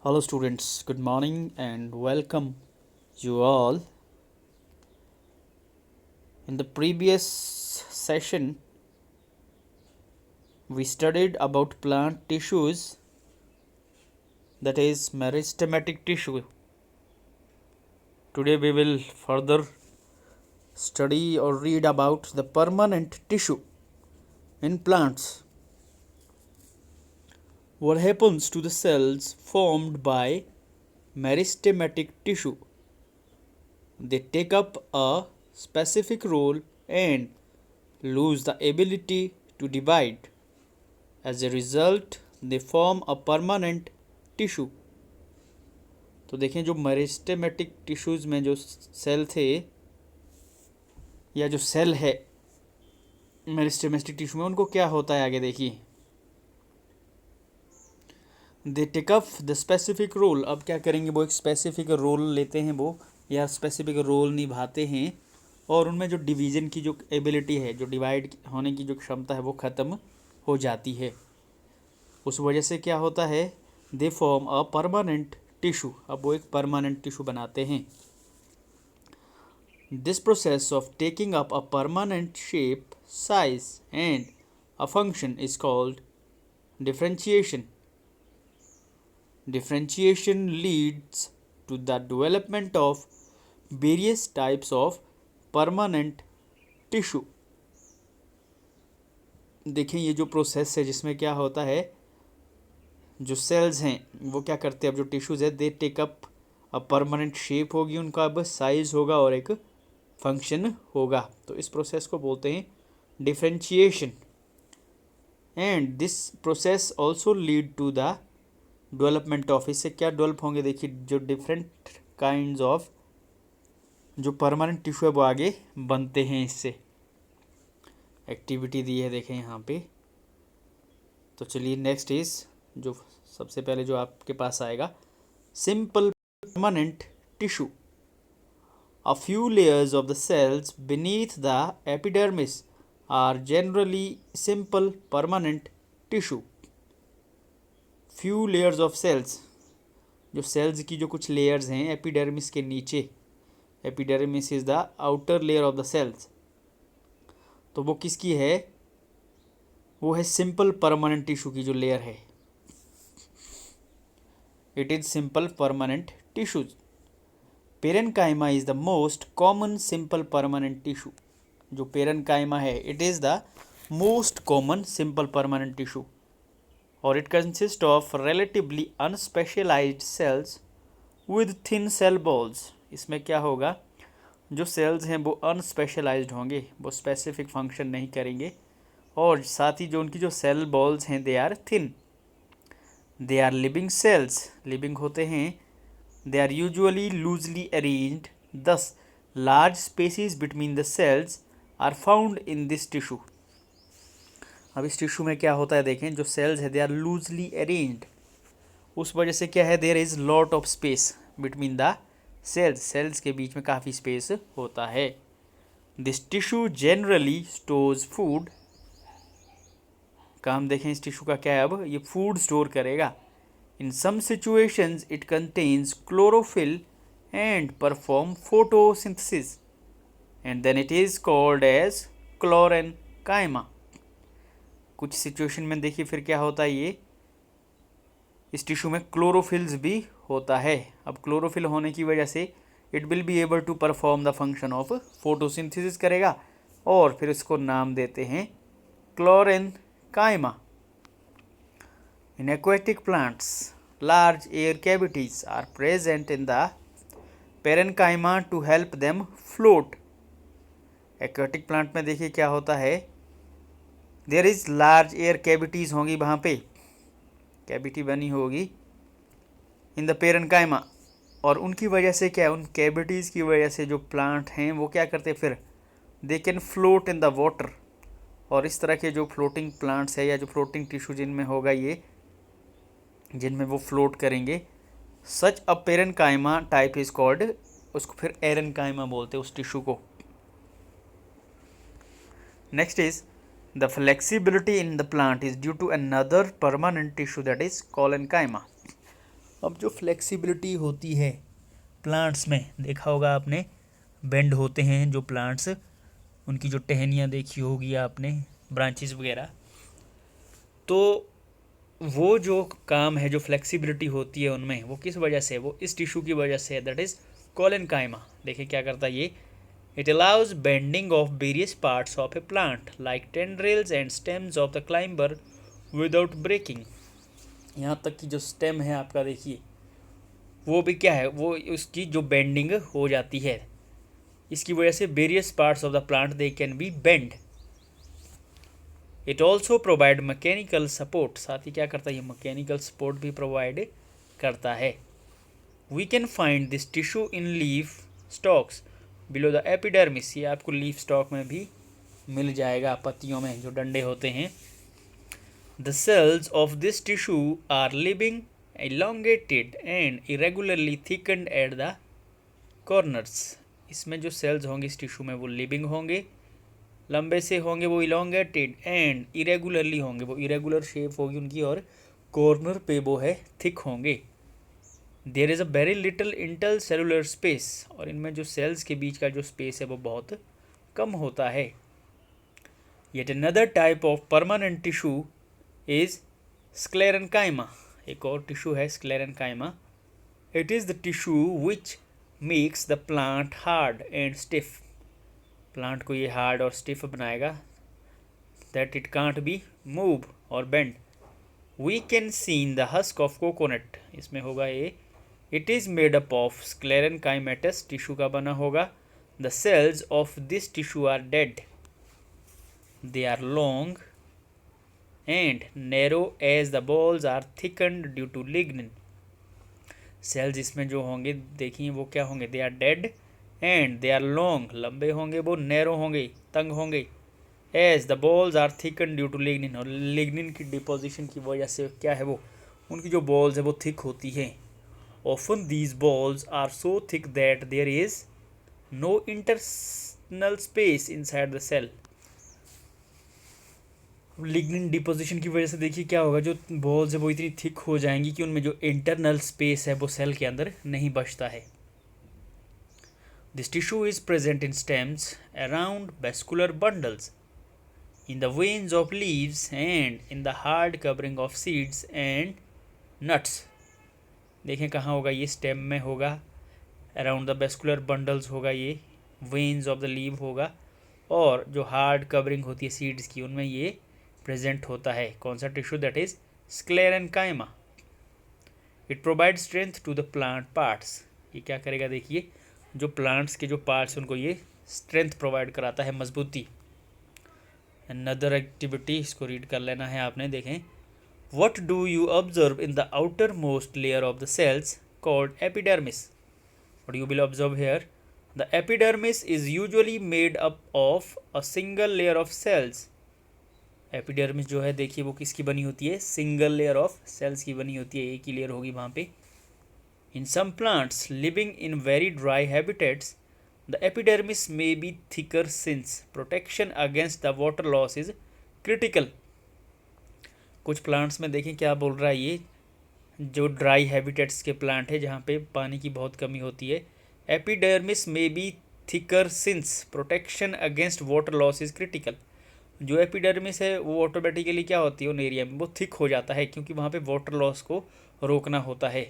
Hello, students. Good morning and welcome you all. In the previous session, we studied about plant tissues, that is, meristematic tissue. Today, we will further study or read about the permanent tissue in plants. What happens to the cells formed by meristematic tissue? They take up a specific role and lose the ability to divide. As a result, they form a permanent tissue. तो देखें जो meristematic tissues में जो cell थे या जो cell है meristematic tissue में उनको क्या होता है आगे देखिए. They take up the specific role. अब क्या करेंगे, वो एक स्पेसिफिक रोल लेते हैं वो या स्पेसिफिक रोल निभाते हैं और उनमें जो डिवीज़न की जो एबिलिटी है, जो डिवाइड होने की जो क्षमता है वो ख़त्म हो जाती है. उस वजह से क्या होता है, they form a permanent tissue. अब वो एक परमानेंट टिश्यू बनाते हैं. This process of taking up a permanent shape, size and a function is called differentiation. Differentiation leads to the development of various types of permanent tissue. देखें ये जो process है जिसमें क्या होता है, जो सेल्स हैं वो क्या करते हैं, अब जो टिश्यूज़ है दे टेक अप अब परमानेंट शेप होगी उनका, अब साइज होगा और एक फंक्शन होगा. तो इस प्रोसेस को बोलते हैं differentiation. And this process also lead to the development of. इससे क्या डेवलप होंगे देखिए, जो डिफरेंट काइंड्स ऑफ जो परमानेंट टिश्यू है वो आगे बनते हैं. इससे एक्टिविटी दी है देखें यहाँ पे. तो चलिए नेक्स्ट इज जो सबसे पहले जो आपके पास आएगा, simple permanent tissue. A few layers of the cells beneath the epidermis are generally simple permanent tissue. Few layers of cells, जो cells की जो कुछ layers हैं epidermis के नीचे, epidermis is the outer layer of the cells, तो वो किसकी है, वो है सिंपल परमानेंट टिश्यू की जो लेयर है. It is simple permanent tissues. Parenchyma is the most common simple permanent tissue. जो पेरेनकाइमा है it is the most common simple permanent tissue और it consist of relatively unspecialised cells with thin cell walls. इसमें क्या होगा, जो sales हैं वो अनस्पेशलाइज्ड होंगे, वो स्पेसिफिक फंक्शन नहीं करेंगे और साथ ही जो उनकी जो सेल बॉल्स हैं they are thin. They are living cells, living होते हैं. They are usually loosely arranged, thus large spaces between the cells are found in this tissue. अब इस टिश्यू में क्या होता है देखें, जो सेल्स है दे आर लूजली अरेंज्ड, उस वजह से क्या है, there is lot of space between the cells. Cells के बीच में काफ़ी स्पेस होता है. This tissue generally stores food. काम देखें इस टिश्यू का क्या है, अब ये फूड स्टोर करेगा. In some situations, it contains chlorophyll and perform photosynthesis, and then it is called as chlorenchyma. कुछ सिचुएशन में देखिए फिर क्या होता है, ये इस टिश्यू में क्लोरोफिल्स भी होता है. अब क्लोरोफिल होने की वजह से it will be able to perform the function of photosynthesis करेगा और फिर इसको नाम देते हैं chlorenchyma. In aquatic plants, large air cavities are present in the parenchyma to help them float. Aquatic plant में देखिए क्या होता है, there is large air cavities होंगी, वहाँ पे कैविटी बनी होगी in the parenchyma और उनकी वजह से क्या है, उन कैविटीज़ की वजह से जो प्लांट हैं वो क्या करते हैं फिर, they can float in the water. और इस तरह के जो फ्लोटिंग प्लांट्स है या जो फ्लोटिंग टिश्यू जिनमें होगा ये, जिनमें वो फ्लोट करेंगे, such a parenchyma type is called. उसको फिर एरेनकाइमा बोलते हैं उस टिश्यू को. Next is the flexibility in the plant is due to another permanent tissue that is collenchyma. अब जो फ्लेक्सिबिलिटी होती है प्लांट्स में, देखा होगा आपने, बेंड होते हैं जो प्लांट्स, उनकी जो टहनियाँ देखी होगी आपने, ब्रांचेस वगैरह, तो वो जो काम है, जो फ्लेक्सिबिलिटी होती है उनमें, वो किस वजह से, वो इस टिश्यू की वजह से है, दैट इज़ कोलेनकाइमा। देखिए क्या करता है ये, it allows bending of various parts of a plant like tendrils and stems of the climber without breaking. यहाँ तक कि जो स्टेम है आपका, देखिए वो भी क्या है, वो उसकी जो बेंडिंग हो जाती है, इसकी वजह से various parts of the plant they can be bend. It also provide mechanical support, साथ ही क्या करता है ये मैकेनिकल सपोर्ट भी प्रोवाइड करता है। We can find this tissue in leaf stalks below the epidermis, ये आपको लीफ स्टॉक में भी मिल जाएगा, पत्तियों में जो डंडे होते हैं। The cells of this tissue are living elongated and irregularly thickened at the corners। इसमें जो सेल्स होंगे इस टिश्यू में, वो लिविंग होंगे, लंबे से होंगे, वो इलोंगेटेड एंड इरेगुलरली होंगे, वो इरेगुलर शेप होगी उनकी, और कॉर्नर पे वो है थिक होंगे। There is a very little intercellular space, और इनमें जो सेल्स के बीच का जो स्पेस है वो बहुत कम होता है। Yet another type of permanent tissue is sclerenchyma, एक और टिश्यू है sclerenchyma. It is the tissue which makes the plant hard and stiff, plant को ये हार्ड और स्टिफ बनाएगा, that it can't be move और bend. We can see in the husk of coconut, इसमें होगा ये, it is made up of sclerenchymatous, tissue का बना होगा। The cells of this tissue are dead, they are long and narrow as the walls are thickened due to lignin. Cells इसमें जो होंगे देखिए वो क्या होंगे, they are dead and they are long, लंबे होंगे, वो नैरो होंगे, तंग होंगे। As the walls are thicken due to lignin, और लिग्निन की डिपोजिशन की वजह से क्या है, वो उनकी जो बॉल्स है वो थिक होती हैं। Often these walls are so thick that there is no internal space inside the cell. Lignin deposition की वजह से देखिए क्या होगा, जो बॉल्स है वो इतनी थिक हो जाएंगी कि उनमें जो इंटरनल स्पेस है वो सेल के अंदर नहीं बचता है। This tissue is present in stems around vascular bundles, in the veins of leaves and in the hard covering of seeds and nuts। देखें कहाँ होगा ये, स्टेम में होगा, अराउंड द वेस्कुलर बंडल्स होगा, ये वेन्स ऑफ द लीव होगा, और जो हार्ड कवरिंग होती है सीड्स की उनमें ये प्रेजेंट होता है। कौन सा tissue, that is sclerenchyma. It provide strength to the plant parts, ये क्या करेगा देखिए, जो प्लांट्स के जो पार्ट्स उनको ये स्ट्रेंथ प्रोवाइड कराता है, मजबूती। अनदर एक्टिविटी, इसको रीड कर लेना है आपने, देखें, what do you observe in the outermost layer of the cells called epidermis. What you will observe here, the epidermis is usually made up of a single layer of cells. Epidermis जो है देखिए वो किसकी बनी होती है, single layer of sales की बनी होती है, एक ही लेयर होगी वहाँ पे। In some plants living in very dry habitats the epidermis may be thicker since protection against the water loss is critical। कुछ प्लांट्स में देखें क्या बोल रहा है ये, जो ड्राई हैबिटेट्स के प्लांट है जहाँ पे पानी की बहुत कमी होती है, एपिडर्मिस में be thicker since protection against water loss is critical. जो एपिडर्मिस है वो ऑटोमेटिकली क्या होती है उन एरिया में, वो थिक हो जाता है क्योंकि वहाँ पे वाटर लॉस को रोकना होता है।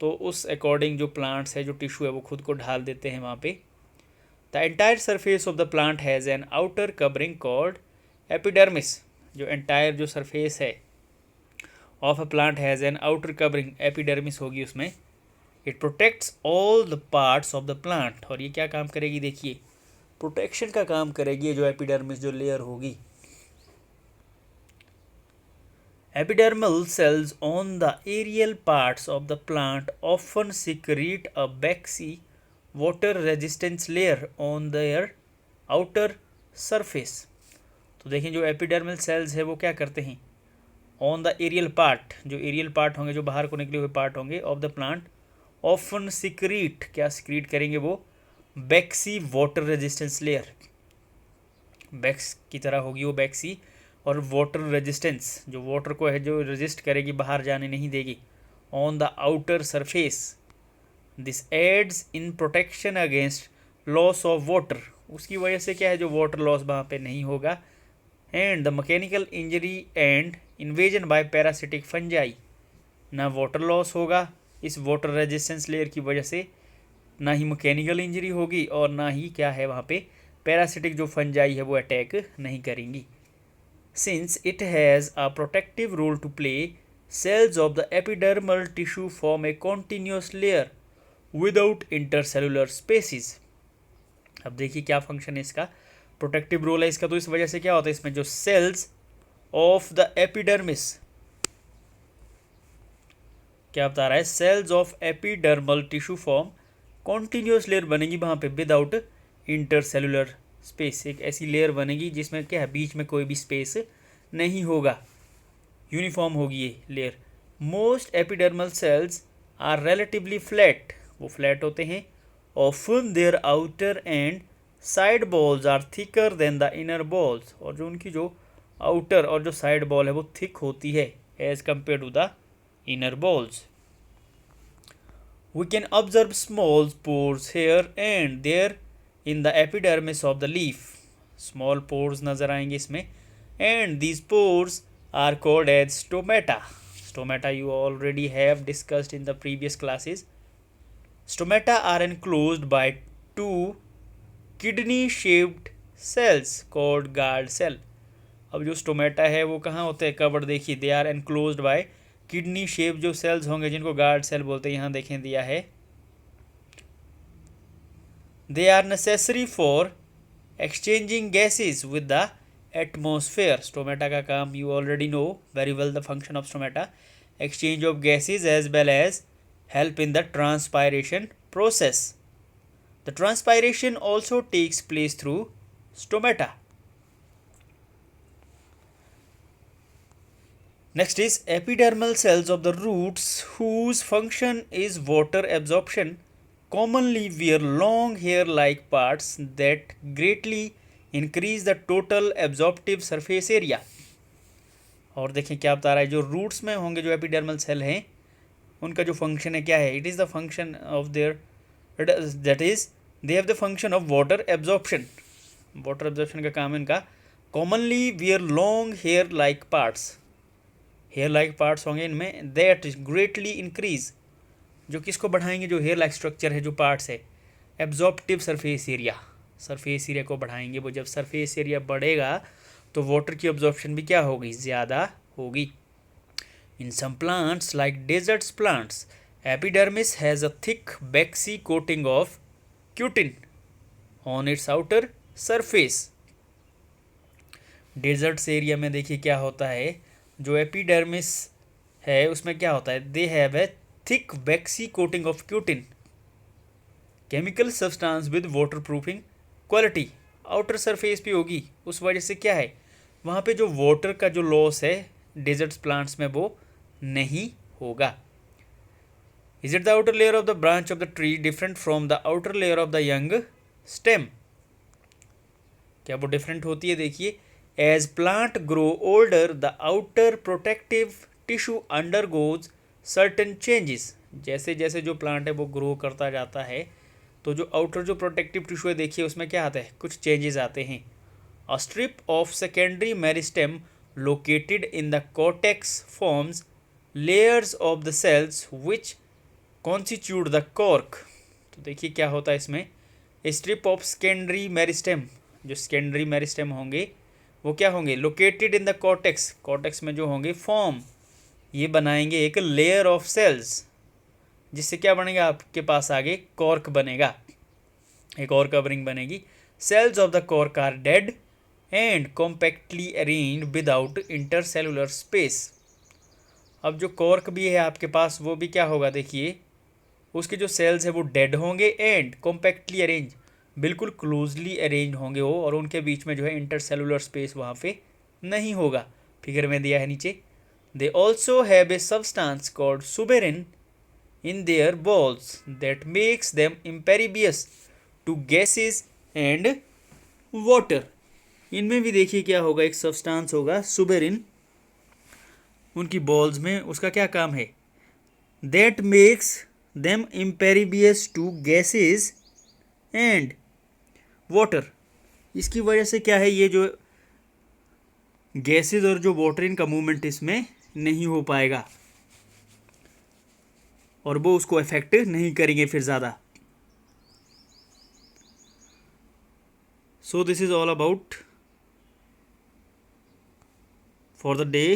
तो उस अकॉर्डिंग जो प्लांट्स है, जो टिश्यू है, वो खुद को ढाल देते हैं वहाँ पे। The entire surface of the plant has an outer covering called epidermis। जो entire जो surface है of a plant has an outer covering, epidermis होगी उसमें। It protects all the parts of the plant, और ये क्या काम करेगी देखिए, प्रोटेक्शन का काम करेगी जो एपिडर्मिस जो लेयर होगी। Epidermal cells on the aerial parts of the plant often secrete a waxy water resistance layer on their outer surface. तो देखें जो एपिडर्मल सेल्स है वो क्या करते हैं, ऑन द एरियल पार्ट, जो एरियल पार्ट होंगे, जो बाहर को निकले हुए पार्ट होंगे of the plant, often secrete, क्या सिक्रीट करेंगे वो, बैक्सी वाटर रेजिस्टेंस लेयर, बैक्स की तरह होगी वो बैक्सी, और वाटर रेजिस्टेंस जो वाटर को है जो रेजिस्ट करेगी, बाहर जाने नहीं देगी, on the outer surface. This aids in protection against loss of water. उसकी वजह से क्या है, जो वाटर लॉस वहाँ पे नहीं होगा. And the mechanical injury and invasion by parasitic fungi. ना वाटर लॉस होगा इस वाटर रेजिस्टेंस लेयर की वजह से, ना ही मैकेनिकल इंजरी होगी, और ना ही क्या है वहाँ पे पैरासिटिक जो फंजाई है वो अटैक नहीं करेंगी. Since it has a protective role to play, cells of the epidermal tissue form a continuous layer without intercellular spaces. अब देखिए क्या फंक्शन है इसका, प्रोटेक्टिव रोल है इसका. तो इस वजह से क्या होता है, इसमें जो सेल्स ऑफ द एपिडर्मिस, क्या बता रहा है, cells of epidermal tissue form continuous layer बनेगी वहाँ पे विदाउट इंटरसेलुलर स्पेस. एक ऐसी लेयर बनेगी जिसमें क्या है, बीच में कोई भी स्पेस नहीं होगा, यूनिफॉर्म होगी ये layer. Most epidermal cells are relatively flat, वो फ्लैट होते हैं. Often their outer and side walls are thicker than the inner walls, और जो उनकी जो आउटर और जो साइड बॉल है वो थिक होती है as compare to the inner walls. We can observe small pores here and there in the epidermis of the leaf. Small pores नजर आएंगे इसमें, and these pores are called as stomata. Stomata you already have discussed in the previous classes. Stomata are enclosed by two kidney shaped cells called guard cell. अब जो stomata है वो कहाँ होते हैं, कवर्ड. देखिए they are enclosed by kidney shape जो cells होंगे जिनको गार्ड सेल बोलते हैं, यहाँ देखें दिया है. They are necessary for exchanging gases with the atmosphere. Stomata का काम you already know very well the function of stomata, exchange of gases as well as help in the transpiration process. The transpiration also takes place through stomata. Next is epidermal cells of the roots whose function is water absorption commonly wear long hair like parts that greatly increase the total absorptive surface area. और देखें क्या बता रहा है, जो roots में होंगे जो एपिडर्मल सेल हैं उनका जो फंक्शन है क्या है, it is the function of their, that is they have the function of water absorption. Water absorption का काम है इनका. Commonly bear long hair like parts, hair like parts होंगे इनमें, दैट ग्रेटली इंक्रीज, जो किसको बढ़ाएंगे, जो हेयर लाइक स्ट्रक्चर है जो पार्ट्स है, absorptive surface area, surface area को बढ़ाएंगे वो. जब सरफेस एरिया बढ़ेगा तो वाटर की अब्जॉर्प्शन भी क्या होगी, ज़्यादा होगी. In some plants like deserts plants, epidermis has a thick waxy coating of cutin on its outer surface. Deserts area में देखिए क्या होता है, जो एपिडर्मिस है उसमें क्या होता है, they have a thick waxy coating of cutin, chemical substance with waterproofing quality. Outer surface भी होगी, उस वजह से क्या है वहाँ पे जो वाटर का जो लॉस है डेजर्ट्स प्लांट्स में वो नहीं होगा. Is it the outer layer of the branch of the tree different from the outer layer of the young stem. क्या वो डिफरेंट होती है, देखिए. As plant grow older the outer protective tissue undergoes certain changes. जैसे जैसे जो plant है वो ग्रो करता जाता है तो जो आउटर जो प्रोटेक्टिव टिश्यू है देखिए उसमें क्या आता है, कुछ चेंजेस आते हैं. A strip of secondary meristem located in the cortex forms layers of the cells which constitute the cork. तो देखिए क्या होता है इसमें, स्ट्रिप ऑफ सेकेंडरी मेरिस्टेम, जो सेकेंडरी मेरिस्टेम होंगे वो क्या होंगे, located in the cortex, cortex में जो होंगे फॉर्म, ये बनाएंगे एक लेयर ऑफ सेल्स, जिससे क्या बनेगा आपके पास आगे कॉर्क बनेगा, एक और कवरिंग बनेगी. Cells of the cork are dead and compactly arranged without intercellular space. अब जो कॉर्क भी है आपके पास वो भी क्या होगा, देखिए उसके जो सेल्स है वो डेड होंगे एंड कॉम्पैक्टली अरेंज, बिल्कुल क्लोजली अरेंज होंगे वो, और उनके बीच में जो है इंटरसेलुलर स्पेस वहाँ पे नहीं होगा. फिगर में दिया है नीचे. They also have a substance called suberin in their balls that makes them impervious to gases and water. इनमें भी देखिए क्या होगा, एक सब्सटेंस होगा सुबेरिन उनकी बॉल्स में, उसका क्या काम है, that makes them impervious to gases and water. इसकी वजह से क्या है, ये जो गैसेज और जो वाटर, इनका मूवमेंट इसमें नहीं हो पाएगा और वो उसको इफेक्ट नहीं करेंगे फिर ज़्यादा. So this is all about for the day.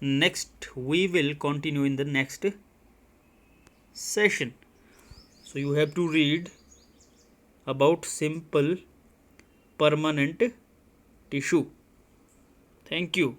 Next we will continue in the next session. So you have to read about simple permanent tissue. Thank you.